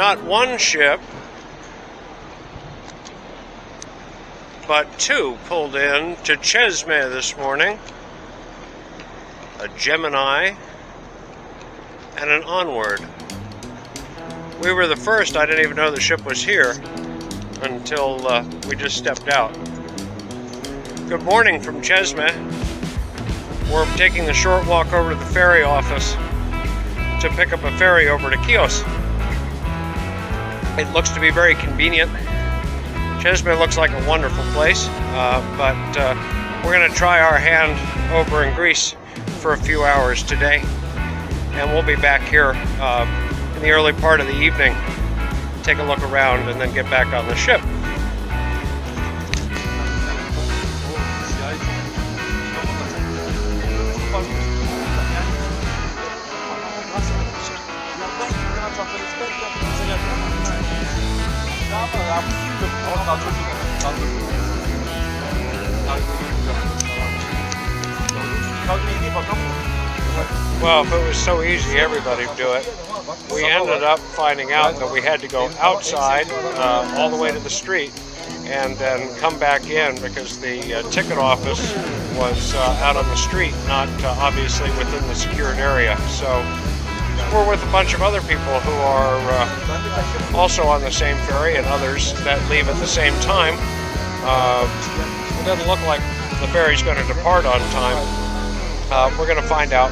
not one ship, but two pulled in to Cesme this morning. A Gemini and an Onward. We were the first. I didn't even know the ship was here until we just stepped out. Good morning from Cesme. We're taking the short walk over to the ferry office to pick up a ferry over to Chios. It looks to be very convenient. Cesme looks like a wonderful place, but we're going to try our hand over in Greece for a few hours today, and we'll be back here in the early part of the evening, take a look around, and then get back on the ship. Well, if it was so easy, everybody would do it. We ended up finding out that we had to go outside all the way to the street and then come back in because the ticket office was out on the street, not obviously within the secured area. So we're with a bunch of other people who are also on the same ferry and others that leave at the same time. It doesn't look like the ferry's going to depart on time. We're going to find out,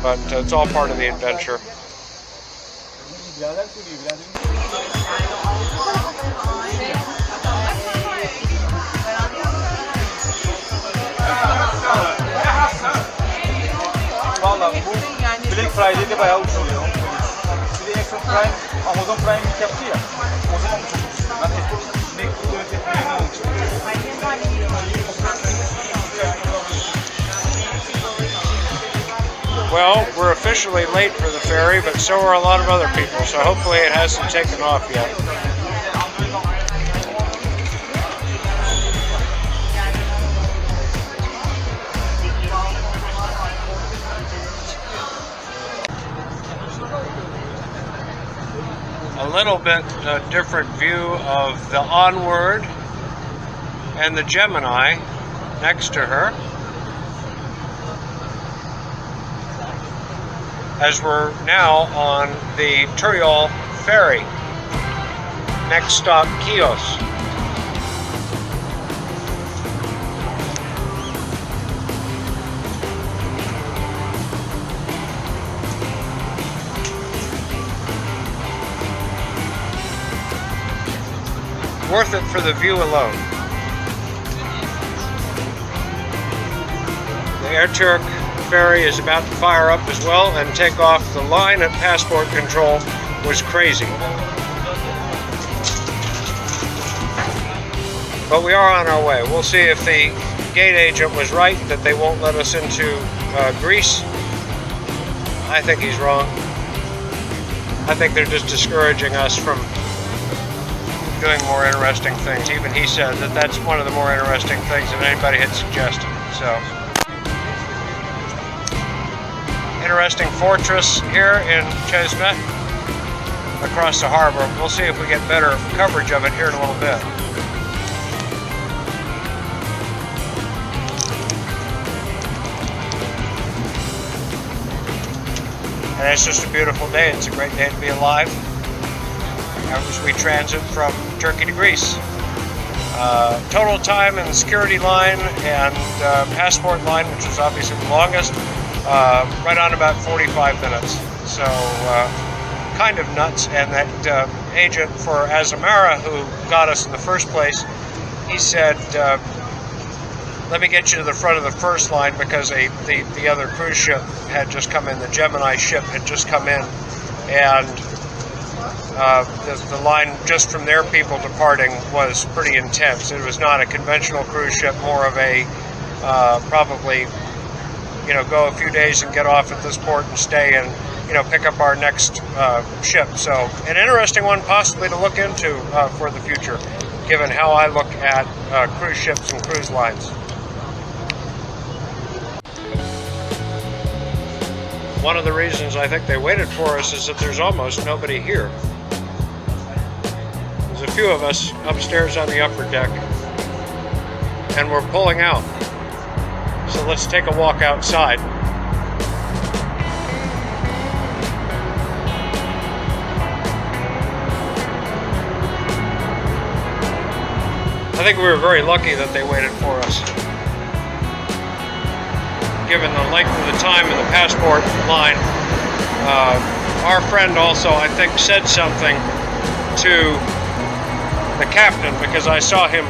but it's all part of the adventure. Vallahi bu Black Friday'de bayağı uçuyor. Bir de Extra Prime, Amazon Prime ilk yaptı ya. O zaman çok uçuyor. Ben MacBook'u öğretmenliğini almıştım. Well, we're officially late for the ferry, but so are a lot of other people, so hopefully it hasn't taken off yet. A little bit different view of the Onward and the Gemini next to her, as we're now on the ferry. Next stop, Chios. Worth it for the view alone. The Airturk ferry is about to fire up as well and take off. The line at passport control was crazy. But we are on our way. We'll see if the gate agent was right that they won't let us into Greece. I think he's wrong. I think they're just discouraging us from doing more interesting things. Even he said that that's one of the more interesting things that anybody had suggested. So, interesting fortress here in Cesme across the harbor. We'll see if we get better coverage of it here in a little bit. And it's just a beautiful day. It's a great day to be alive. As we transit from Turkey to Greece. Total time in the security line and passport line, which is obviously the longest, right on about 45 minutes. So kind of nuts. And that agent for Azamara who got us in the first place, he said, let me get you to the front of the first line because the other cruise ship had just come in, the Gemini ship had just come in, and the line just from their people departing was pretty intense. It was not a conventional cruise ship, more of a probably, go a few days and get off at this port and stay and, pick up our next ship. So an interesting one possibly to look into for the future, given how I look at cruise ships and cruise lines. One of the reasons I think they waited for us is that there's almost nobody here. few of us upstairs on the upper deck, and we're pulling out. So let's take a walk outside. I think we were very lucky that they waited for us, given the length of the time in the passport line. Our friend also, I think, said something to the captain, because I saw him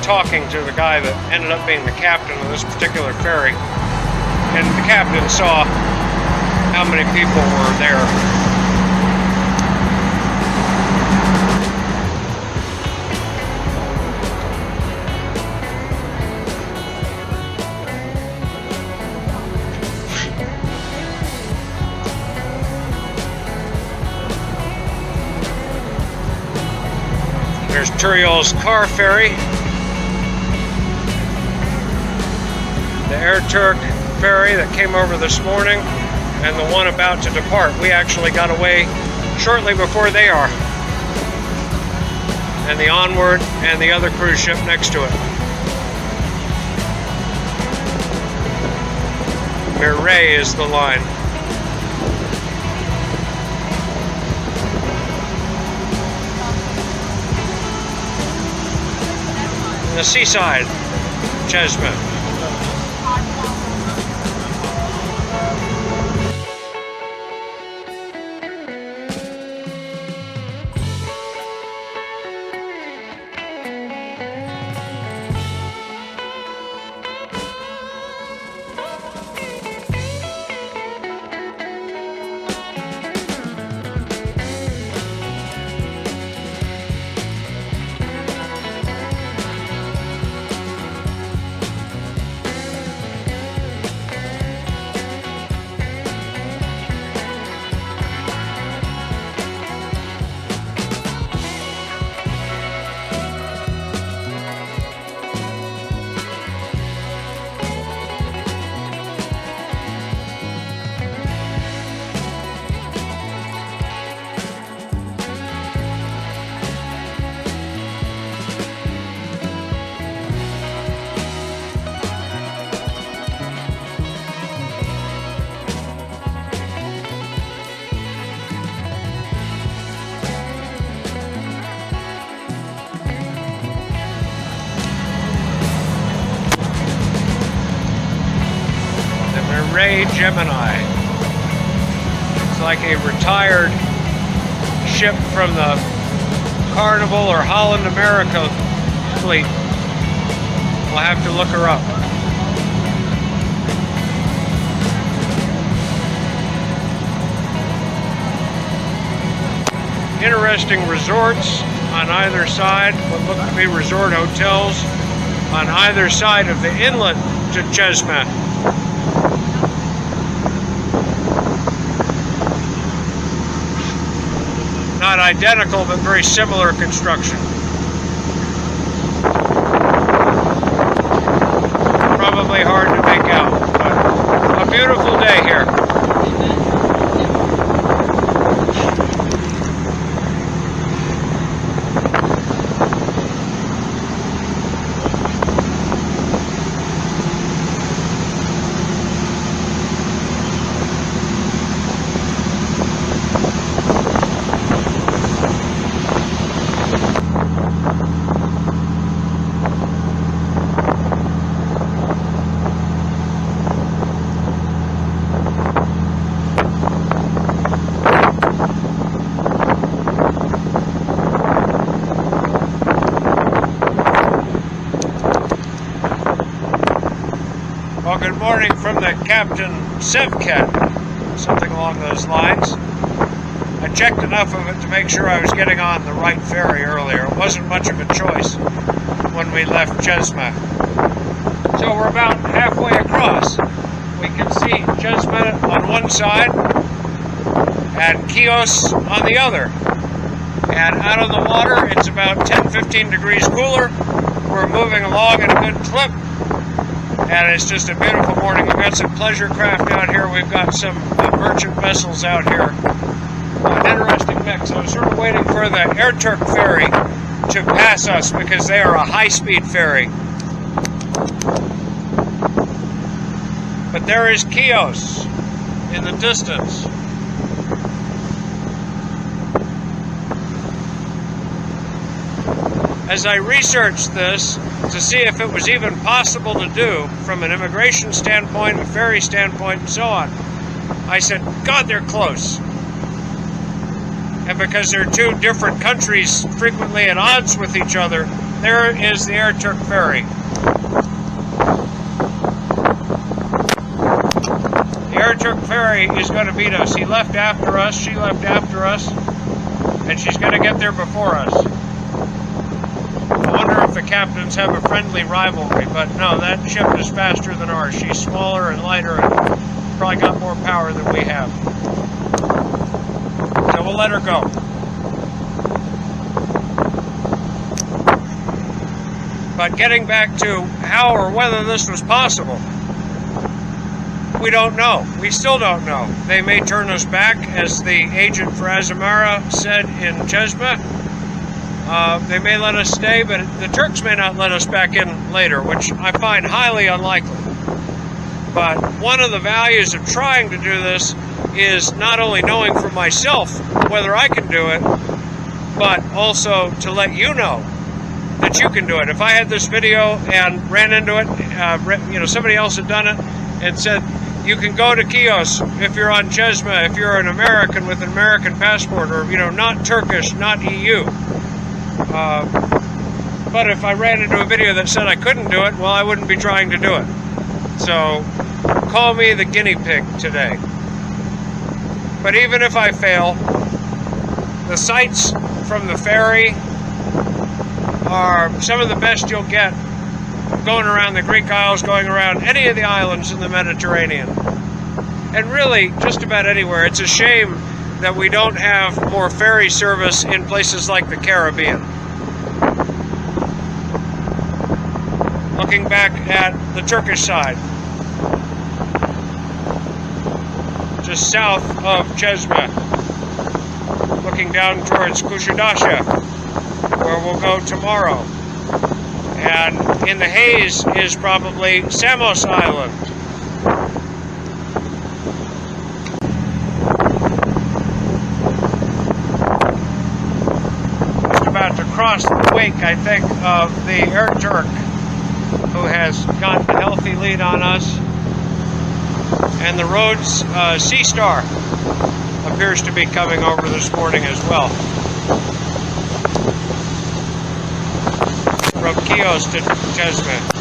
talking to the guy that ended up being the captain of this particular ferry, and the captain saw how many people were there. There's Chios car ferry, the Air Turk ferry that came over this morning, and the one about to depart. We actually got away shortly before they are. And the Onward and the other cruise ship next to it. Ferry is the line. The seaside, Cesme. Gemini. It's like a retired ship from the Carnival or Holland America fleet. We'll have to look her up. Interesting resorts on either side, what look to be resort hotels on either side of the inlet to Cesme. Not identical, but very similar construction. Probably hard to make out, but a beautiful day here. Well, good morning from the Captain Sevket, something along those lines. I checked enough of it to make sure I was getting on the right ferry earlier. It wasn't much of a choice when we left Cesme. So we're about halfway across. We can see Cesme on one side and Chios on the other. And out on the water, it's about 10-15 degrees cooler. We're moving along at a good clip. And it's just a beautiful morning. We've got some pleasure craft out here. We've got some merchant vessels out here. An interesting mix. I was sort of waiting for the FeiyuTech ferry to pass us because they are a high-speed ferry. But there is Chios in the distance. As I researched this to see if it was even possible to do from an immigration standpoint, a ferry standpoint, and so on, I said, God, they're close. And because they're two different countries frequently at odds with each other, there is the FeiyuTech ferry. The FeiyuTech ferry is going to beat us. He left after us, she left after us, and she's going to get there before us. I wonder if the captains have a friendly rivalry, but no, that ship is faster than ours. She's smaller and lighter and probably got more power than we have. So we'll let her go. But getting back to how or whether this was possible, we don't know. We still don't know. They may turn us back, as the agent for Azamara said in Cesme. They may let us stay, but the Turks may not let us back in later, which I find highly unlikely. But one of the values of trying to do this is not only knowing for myself whether I can do it, but also to let you know that you can do it. If I had this video and ran into it, somebody else had done it and said, you can go to Chios if you're on Cesme, if you're an American with an American passport, or, not Turkish, not EU. But if I ran into a video that said I couldn't do it, well, I wouldn't be trying to do it. So, call me the guinea pig today. But even if I fail, the sights from the ferry are some of the best you'll get going around the Greek Isles, going around any of the islands in the Mediterranean. And really, just about anywhere. It's a shame that we don't have more ferry service in places like the Caribbean. Looking back at the Turkish side, just south of Cesme, looking down towards Kuşadası, where we'll go tomorrow. And in the haze is probably Samos Island. Just about to cross the wake, I think, of the FeiyuTech, who has gotten a healthy lead on us. And the Rhodes Sea Star appears to be coming over this morning as well. From Chios to Cesme.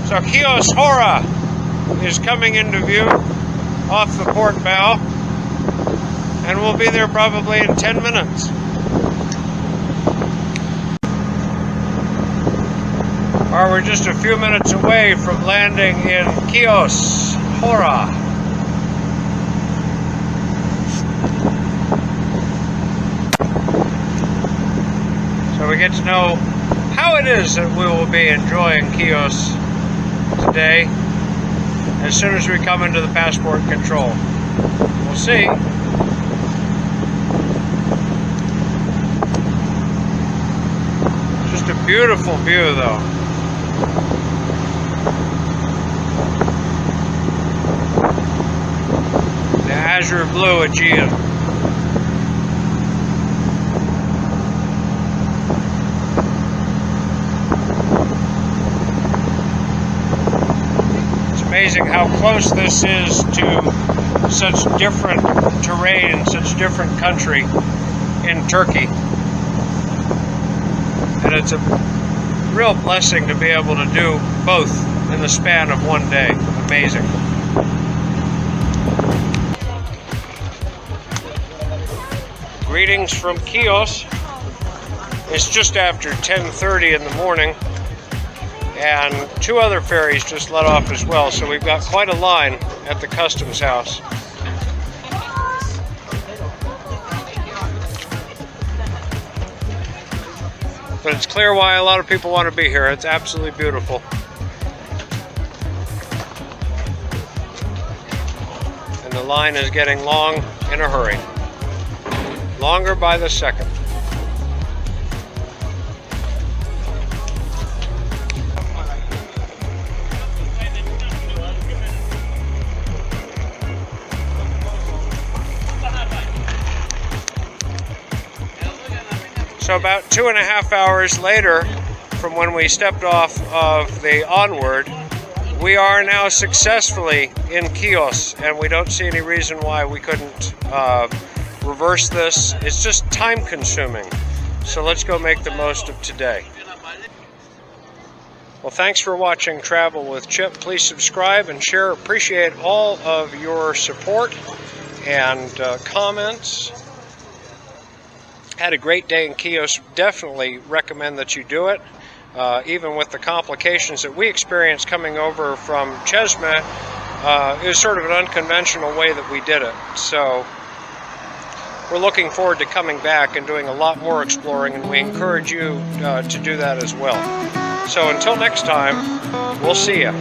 So Chios Hora is coming into view off the port bow, and we'll be there probably in 10 minutes. Or we're just a few minutes away from landing in Chios Hora. So we get to know how it is that we will be enjoying Chios today as soon as we come into the passport control. We'll see. Just a beautiful view, though. The azure blue Aegean. Amazing how close this is to such different terrain, such different country in Turkey. And it's a real blessing to be able to do both in the span of one day. Amazing. Greetings from Chios. It's just after 10:30 in the morning. and 2 other ferries just let off as well, so we've got quite a line at the customs house. But it's clear why a lot of people want to be here. It's absolutely beautiful. And the line is getting long in a hurry. Longer by the second. So about 2.5 hours later from when we stepped off of the Onward, we are now successfully in Chios, and we don't see any reason why we couldn't reverse this. It's just time consuming. So let's go make the most of today. Well, thanks for watching Travel with Chip. Please subscribe and share. Appreciate all of your support and comments. Had a great day in Chios. Definitely recommend that you do it. Even with the complications that we experienced coming over from Cesme, it was sort of an unconventional way that we did it. So we're looking forward to coming back and doing a lot more exploring, and we encourage you to do that as well. So until next time, we'll see you.